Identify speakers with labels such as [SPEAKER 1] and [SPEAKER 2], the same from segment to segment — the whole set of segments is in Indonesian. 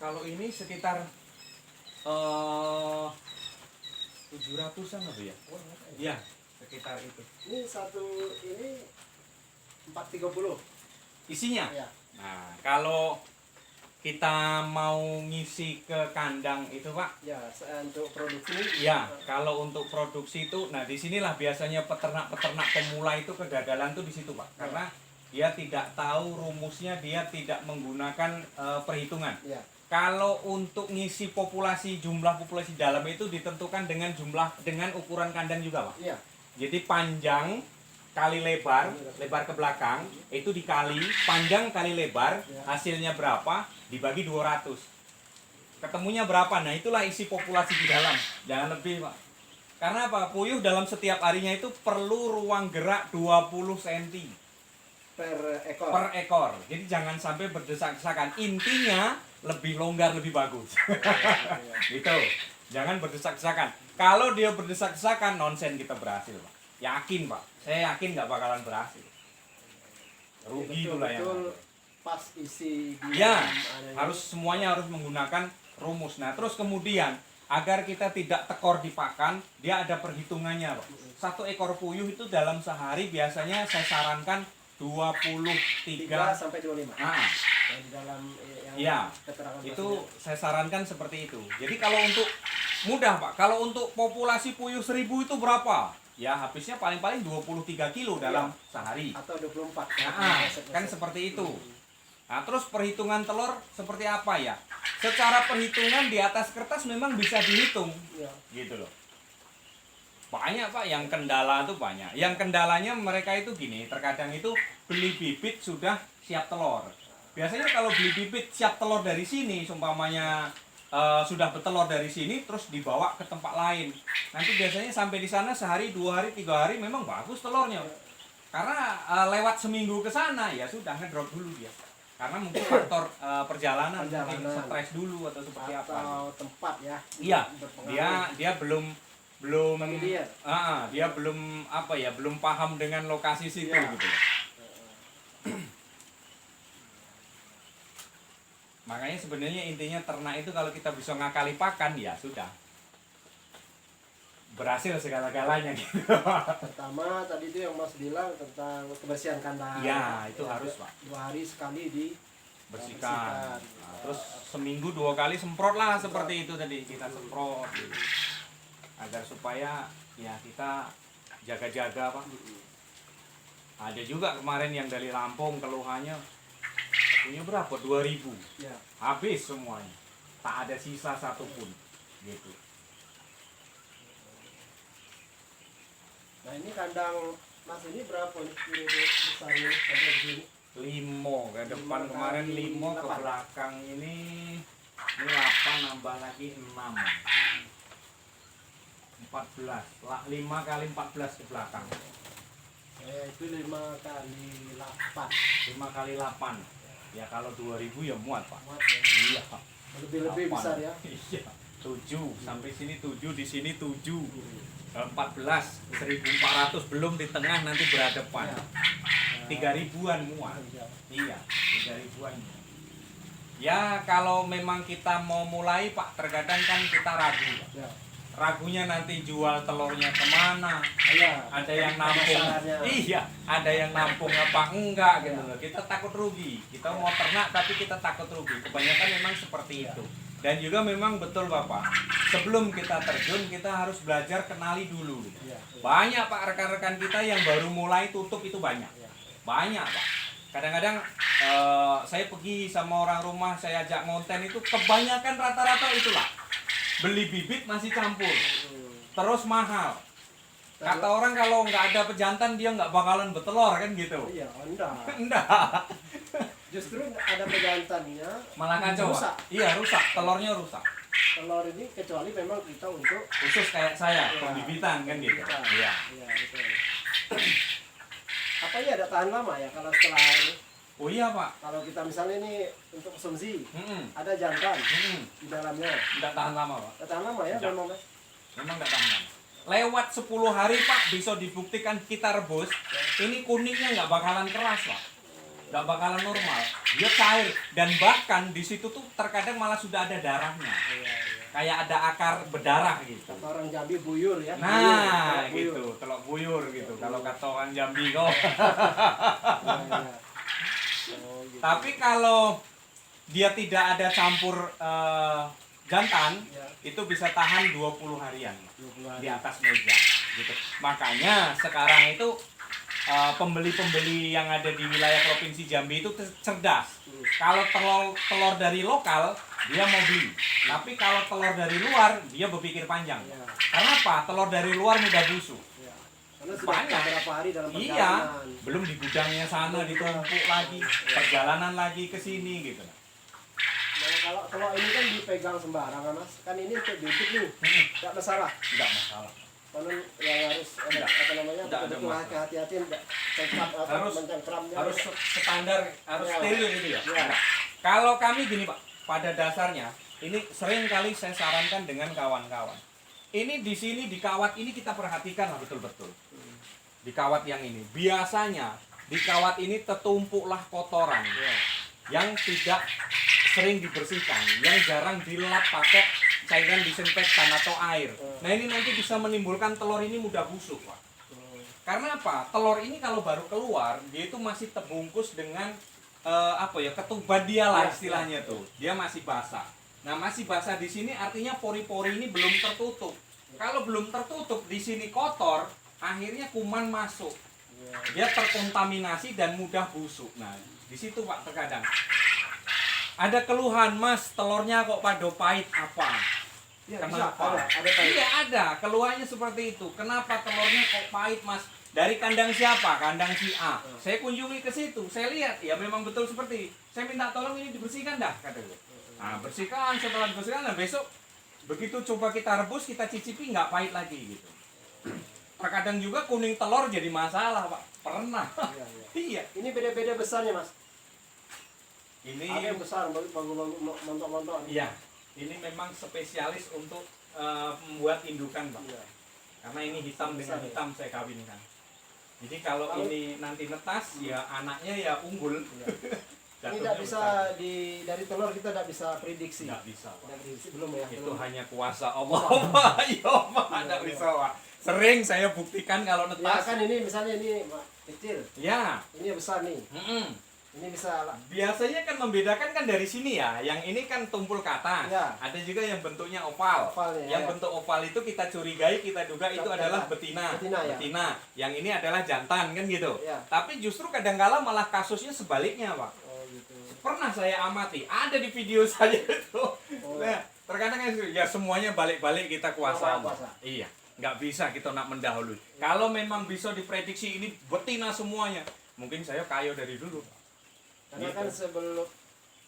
[SPEAKER 1] Kalau ini sekitar 700-an apa ya? Iya, sekitar itu.
[SPEAKER 2] Ini satu ini 430.
[SPEAKER 1] Isinya?
[SPEAKER 2] Ya.
[SPEAKER 1] Nah, kalau kita mau ngisi ke kandang itu, Pak.
[SPEAKER 2] Ya, untuk produksi.
[SPEAKER 1] Ya, kalau untuk produksi itu, nah disinilah biasanya peternak-peternak pemula itu kegagalan tuh di situ, Pak. Karena dia tidak tahu rumusnya, dia tidak menggunakan perhitungan.
[SPEAKER 2] Ya.
[SPEAKER 1] Kalau untuk ngisi jumlah populasi dalam itu ditentukan dengan ukuran kandang juga, Pak.
[SPEAKER 2] Iya.
[SPEAKER 1] Jadi panjang kali lebar ke belakang itu dikali panjang kali lebar, hasilnya berapa dibagi 200. Ketemunya berapa? Nah, itulah isi populasi di dalam. Jangan lebih, Pak. Karena apa? Puyuh dalam setiap harinya itu perlu ruang gerak 20 cm per ekor. Jadi jangan sampai berdesak-desakan. Intinya lebih longgar lebih bagus. Gitu. Jangan berdesak-desakan. Kalau dia berdesak-desakan, nonsen kita berhasil, Pak. Yakin, Pak. Saya yakin nggak bakalan berhasil. Rugi itulah yang
[SPEAKER 2] pas isi
[SPEAKER 1] ya, semuanya harus menggunakan rumus. Nah, terus kemudian agar kita tidak tekor di pakan, dia ada perhitungannya, Pak. Satu ekor puyuh itu dalam sehari biasanya saya sarankan 23
[SPEAKER 2] sampai 25.
[SPEAKER 1] Nah,
[SPEAKER 2] yang di dalam keterangan
[SPEAKER 1] itu saya sarankan seperti itu. Jadi kalau untuk mudah, Pak, kalau untuk populasi puyuh 1000 itu berapa? Ya, habisnya paling-paling 23 kilo dalam sehari.
[SPEAKER 2] Atau 24.
[SPEAKER 1] Nah, kan seperti itu. Nah, terus perhitungan telur seperti apa ya? Secara perhitungan di atas kertas memang bisa dihitung. Gitu loh. Banyak, Pak, yang kendala tuh banyak. Yang kendalanya mereka itu gini, terkadang itu beli bibit sudah siap telur. Biasanya kalau beli bibit siap telur dari sini, seumpamanya sudah bertelur dari sini, terus dibawa ke tempat lain. Nanti biasanya sampai di sana sehari, 2 hari, 3 hari memang bagus telurnya. Karena lewat seminggu ke sana, ya sudah ngedrop dulu dia. Karena mungkin faktor perjalanan, mungkin stres dulu atau seperti apa.
[SPEAKER 2] Atau tempat ya.
[SPEAKER 1] Iya, dia belum dia belum paham dengan lokasi situ gitu. Makanya sebenarnya intinya ternak itu kalau kita bisa ngakali pakan, ya sudah berhasil segala-galanya gitu.
[SPEAKER 2] Pertama tadi itu yang Mas bilang tentang kebersihan kandang.
[SPEAKER 1] Ya, itu harus, Pak.
[SPEAKER 2] 2 hari sekali
[SPEAKER 1] bersihkan. Nah, terus seminggu 2 kali semprot lah seperti itu tadi, kita semprot gitu. Agar supaya ya kita jaga-jaga, Pak. Ada juga kemarin yang dari Lampung keluhannya punya berapa? 2000.
[SPEAKER 2] Ya.
[SPEAKER 1] Habis semuanya. Tak ada sisa satupun. Gitu.
[SPEAKER 2] Nah, ini kandang Mas ini berapa nih besarnya sampai begini?
[SPEAKER 1] 5 ke depan kemarin 5, ke belakang ini 8 nambah lagi 6. 14. 5 kali 14 ke belakang.
[SPEAKER 2] Itu 5 kali 8.
[SPEAKER 1] 5 kali 8. Ya kalau 2000 ya muat, Pak.
[SPEAKER 2] Muat ya.
[SPEAKER 1] Iya.
[SPEAKER 2] Lebih besar ya.
[SPEAKER 1] Iya. 7 sampai sini 7, di sini 7. 14, 1400 belum di tengah nanti berhadapan. 3000-an muat. Iya, 3000-an. Ya kalau memang kita mau mulai, Pak, terkadang kan kita ragu, Pak. Ragunya nanti jual telurnya kemana? Ada yang nampung, ada yang nampung apa enggak gitu loh. Kita takut rugi. Kita mau ternak tapi kita takut rugi. Kebanyakan memang seperti itu. Dan juga memang betul, Bapak, sebelum kita terjun kita harus belajar kenali dulu. Banyak, Pak, rekan-rekan kita yang baru mulai tutup itu banyak. Banyak, Pak. Kadang-kadang saya pergi sama orang rumah, saya ajak ngonten itu kebanyakan rata-rata itulah. Beli bibit masih campur. Terus mahal. Kata orang kalau nggak ada pejantan dia nggak bakalan bertelur kan gitu.
[SPEAKER 2] Iya, enggak.
[SPEAKER 1] Enggak.
[SPEAKER 2] Justru ada pejantannya
[SPEAKER 1] Malah kacau.
[SPEAKER 2] rusak.
[SPEAKER 1] Iya, rusak. Telurnya rusak.
[SPEAKER 2] Telur ini kecuali memang kita untuk
[SPEAKER 1] Khusus kayak saya, pembibitan kan gitu. Iya.
[SPEAKER 2] Iya, betul. Apa ya ada tahan lama ya kalau setelah ini?
[SPEAKER 1] Oh iya, Pak.
[SPEAKER 2] Kalau kita misalnya ini untuk konsumsi, ada jantan di dalamnya.
[SPEAKER 1] Nggak tahan lama, Pak.
[SPEAKER 2] Ada tahan lama ya
[SPEAKER 1] Tidak.
[SPEAKER 2] memang, Mas?
[SPEAKER 1] Memang nggak tahan lama. Lewat 10 hari, Pak, bisa dibuktikan kita rebus. Ini kuningnya nggak bakalan keras, Pak. nggak bakalan normal. Dia cair dan bahkan di situ tuh terkadang malah sudah ada darahnya.
[SPEAKER 2] Iya, iya.
[SPEAKER 1] Kayak ada akar berdarah gitu.
[SPEAKER 2] Kata orang Jambi buyur ya.
[SPEAKER 1] Nah,
[SPEAKER 2] Buyur.
[SPEAKER 1] gitu, telok buyur gitu. Kalau kata orang Jambi kok.
[SPEAKER 2] Iya, iya. Oh, gitu.
[SPEAKER 1] Tapi kalau dia tidak ada campur jantan,
[SPEAKER 2] Ya,
[SPEAKER 1] itu bisa tahan 20 harian
[SPEAKER 2] 20
[SPEAKER 1] di
[SPEAKER 2] hari.
[SPEAKER 1] atas meja gitu. Makanya sekarang itu pembeli-pembeli yang ada di wilayah Provinsi Jambi itu cerdas. Kalau telur dari lokal dia mau beli, tapi kalau telur dari luar dia berpikir panjang.
[SPEAKER 2] Ya,
[SPEAKER 1] Karena apa? Telur dari luar mudah busuk.
[SPEAKER 2] ya. Karena sudah
[SPEAKER 1] Banyak.
[SPEAKER 2] beberapa hari dalam
[SPEAKER 1] Iya,
[SPEAKER 2] perjalanan.
[SPEAKER 1] belum di gudangnya sana ditumpuk lagi, perjalanan lagi ke sini gitu.
[SPEAKER 2] Nah, kalau ini kan dipegang sembarangan mas, kan ini untuk bibit nih, nggak masalah.
[SPEAKER 1] Enggak masalah.
[SPEAKER 2] Kalau yang harus
[SPEAKER 1] Nggak.
[SPEAKER 2] apa namanya,
[SPEAKER 1] Nggak ada
[SPEAKER 2] betul-betul
[SPEAKER 1] masalah.
[SPEAKER 2] hati-hati, nggak cengkram apa
[SPEAKER 1] Harus-
[SPEAKER 2] mencengkramnya.
[SPEAKER 1] Harus standar, harus
[SPEAKER 2] Ya.
[SPEAKER 1] steril gitu ya.
[SPEAKER 2] Ya.
[SPEAKER 1] Nah, kalau kami gini Pak, pada dasarnya ini sering kali saya sarankan dengan kawan-kawan. Ini di sini di kawat ini kita perhatikan lah betul-betul. Di kawat yang ini, biasanya di kawat ini tertumpuklah kotoran
[SPEAKER 2] Ya.
[SPEAKER 1] yang tidak sering dibersihkan, yang jarang dilap pakai cairan disinfektan atau air. Nah ini nanti bisa menimbulkan telur ini mudah busuk Pak. Karena apa? Telur ini kalau baru keluar, dia itu masih terbungkus dengan apa ya, ketuban dia lah
[SPEAKER 2] Ya,
[SPEAKER 1] istilahnya
[SPEAKER 2] ya.
[SPEAKER 1] tuh. Dia masih basah. Nah masih basah di sini artinya pori-pori ini belum tertutup. Kalau belum tertutup di sini kotor, akhirnya kuman masuk.
[SPEAKER 2] Ya.
[SPEAKER 1] Dia terkontaminasi dan mudah busuk. Nah di situ Pak terkadang ada keluhan, Mas telurnya kok pada pahit apa?
[SPEAKER 2] Ya, bisa.
[SPEAKER 1] Kenapa?
[SPEAKER 2] Ada pahit.
[SPEAKER 1] Iya ada, keluhannya seperti itu. Kenapa telurnya kok pahit Mas? Dari kandang siapa? Kandang si A. Saya kunjungi ke situ, saya lihat, ya memang betul seperti. Saya minta tolong ini dibersihkan dah, kata gue. Nah bersihkan, setelah dibersihkan, nah besok begitu coba kita rebus, kita cicipi nggak pahit lagi gitu. Terkadang juga kuning telur jadi masalah Pak. Pernah.
[SPEAKER 2] Ya, ya.
[SPEAKER 1] Iya.
[SPEAKER 2] Ini beda-beda besarnya mas.
[SPEAKER 1] Ini
[SPEAKER 2] Ada yang besar, bagus montok-montok.
[SPEAKER 1] iya, ini memang spesialis untuk membuat indukan Pak.
[SPEAKER 2] Iya.
[SPEAKER 1] Karena ini hitam dengan
[SPEAKER 2] Besar, ya?
[SPEAKER 1] hitam saya kawinkan. Jadi kalau ini nanti netas ya anaknya ya unggul.
[SPEAKER 2] Iya. Ini
[SPEAKER 1] Jatuhnya
[SPEAKER 2] tidak bisa
[SPEAKER 1] besar.
[SPEAKER 2] dari telur kita tidak bisa prediksi.
[SPEAKER 1] Nggak bisa Pak.
[SPEAKER 2] Tidak prediksi belum ya.
[SPEAKER 1] Itu
[SPEAKER 2] belum.
[SPEAKER 1] hanya kuasa Allah Pak. Ya Pak, nggak
[SPEAKER 2] Iya.
[SPEAKER 1] bisa Pak. Sering saya buktikan kalau
[SPEAKER 2] Ya
[SPEAKER 1] netas.
[SPEAKER 2] kan ini misalnya ini kecil,
[SPEAKER 1] Ya.
[SPEAKER 2] ini besar nih.
[SPEAKER 1] Mm-mm.
[SPEAKER 2] Ini bisa lah.
[SPEAKER 1] Biasanya kan membedakan kan dari sini ya. Yang ini kan tumpul ke atas.
[SPEAKER 2] Ya.
[SPEAKER 1] Ada juga yang bentuknya oval.
[SPEAKER 2] Ovalnya,
[SPEAKER 1] Yang
[SPEAKER 2] ya.
[SPEAKER 1] bentuk oval itu kita curigai, kita duga itu
[SPEAKER 2] Jantan.
[SPEAKER 1] adalah betina.
[SPEAKER 2] Betina, ya.
[SPEAKER 1] Yang ini adalah jantan kan gitu.
[SPEAKER 2] Ya.
[SPEAKER 1] Tapi justru kadangkala malah kasusnya sebaliknya Pak.
[SPEAKER 2] Oh gitu.
[SPEAKER 1] Pernah saya amati, ada di video saya itu.
[SPEAKER 2] Oh.
[SPEAKER 1] Nah, terkadang ya semuanya balik-balik kita kuasa Allah.
[SPEAKER 2] Kuasa.
[SPEAKER 1] Iya, nggak bisa kita nak mendahului. Kalau memang bisa diprediksi ini betina semuanya, mungkin saya kayo dari dulu.
[SPEAKER 2] Karena
[SPEAKER 1] Gitu.
[SPEAKER 2] kan sebelum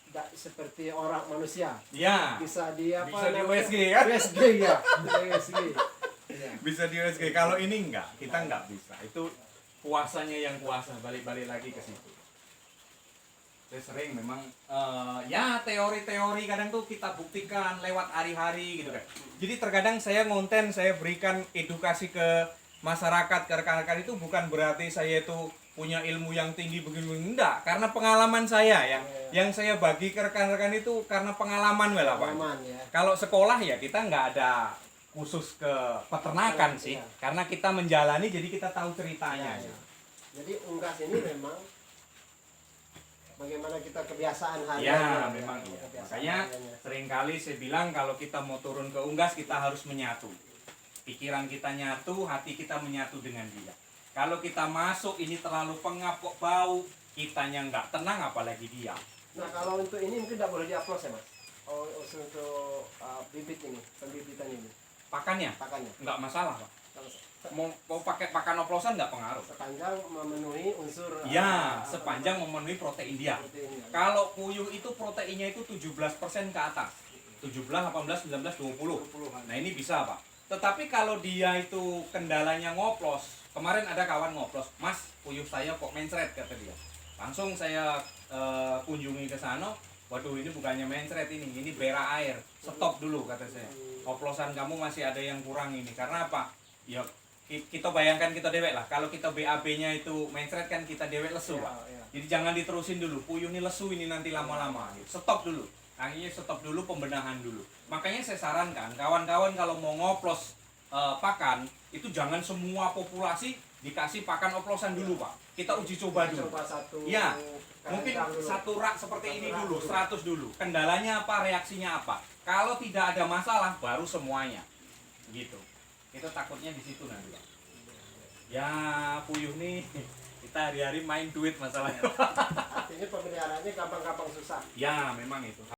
[SPEAKER 2] tidak seperti orang manusia
[SPEAKER 1] Ya,
[SPEAKER 2] bisa di apa
[SPEAKER 1] bisa di
[SPEAKER 2] namanya?
[SPEAKER 1] USG kan?
[SPEAKER 2] USG ya. USG. Ya.
[SPEAKER 1] bisa di USG. Kalau ini enggak, kita nggak bisa. Itu kuasanya yang kuasa, balik-balik lagi ke situ. Saya sering memang ya teori-teori kadang tuh kita buktikan lewat hari-hari gitu kan. Jadi terkadang saya ngonten, saya berikan edukasi ke masyarakat, ke rekan-rekan itu bukan berarti saya itu punya ilmu yang tinggi begini, enggak, karena pengalaman saya yang saya bagi ke rekan-rekan itu karena pengalaman lah Pak.
[SPEAKER 2] Aman ya.
[SPEAKER 1] Kalau sekolah ya kita nggak ada khusus ke peternakan sih,
[SPEAKER 2] Iya.
[SPEAKER 1] karena kita menjalani jadi kita tahu ceritanya.
[SPEAKER 2] Ya, ya. Jadi unggas ini memang bagaimana kita kebiasaan harian.
[SPEAKER 1] Ya, memang iya.
[SPEAKER 2] Kebiasaan
[SPEAKER 1] Makanya
[SPEAKER 2] hariannya.
[SPEAKER 1] seringkali saya bilang kalau kita mau turun ke unggas kita harus menyatu. Pikiran kita nyatu, hati kita menyatu dengan dia. Kalau kita masuk ini terlalu pengap kok bau, kitanya nggak tenang apalagi dia.
[SPEAKER 2] Nah kalau untuk ini mungkin tidak boleh diupload ya mas. Oh untuk bibit ini, pembibitan ini,
[SPEAKER 1] Pakannya
[SPEAKER 2] pakannya.
[SPEAKER 1] nggak masalah Pak.
[SPEAKER 2] Kalau
[SPEAKER 1] Mau pakai pakan oplosan nggak pengaruh.
[SPEAKER 2] sepanjang memenuhi unsur.
[SPEAKER 1] Ya, sepanjang memenuhi protein dia.
[SPEAKER 2] proteinnya.
[SPEAKER 1] Kalau puyuh itu proteinnya itu 17% ke atas. 17, 18, 19, 20.
[SPEAKER 2] 20-an.
[SPEAKER 1] Nah ini bisa Pak. Tetapi kalau dia itu kendalanya ngoplos, kemarin ada kawan ngoplos, Mas puyuh saya kok mencret kata dia. Langsung saya kunjungi ke sana, waduh ini bukannya mencret ini berak air. Stop dulu kata saya. Oplosan kamu masih ada yang kurang ini. Karena apa? Ya kita bayangkan kita dewek lah. Kalau kita BAB-nya itu mencret kan kita dewek lesu Pak.
[SPEAKER 2] Ya, ya.
[SPEAKER 1] Jadi jangan diterusin dulu, puyuh ini lesu ini nanti lama-lama. Stop dulu, akhirnya stop dulu, pembenahan dulu. Makanya saya sarankan kawan-kawan kalau mau ngoplos pakan, itu jangan semua populasi dikasih pakan oplosan dulu Pak. Kita uji coba dulu.
[SPEAKER 2] Coba satu.
[SPEAKER 1] Ya, mungkin
[SPEAKER 2] kandang dulu.
[SPEAKER 1] satu rak seperti
[SPEAKER 2] Satu
[SPEAKER 1] ini
[SPEAKER 2] rak
[SPEAKER 1] dulu,
[SPEAKER 2] dulu.
[SPEAKER 1] 100 dulu. Kendalanya apa, reaksinya apa. Kalau tidak ada masalah, baru semuanya. Gitu. Itu takutnya di situ nanti Pak. Ya, puyuh nih kita hari-hari main duit masalahnya.
[SPEAKER 2] Artinya pemeliharaannya gampang-gampang susah.
[SPEAKER 1] Ya, memang itu.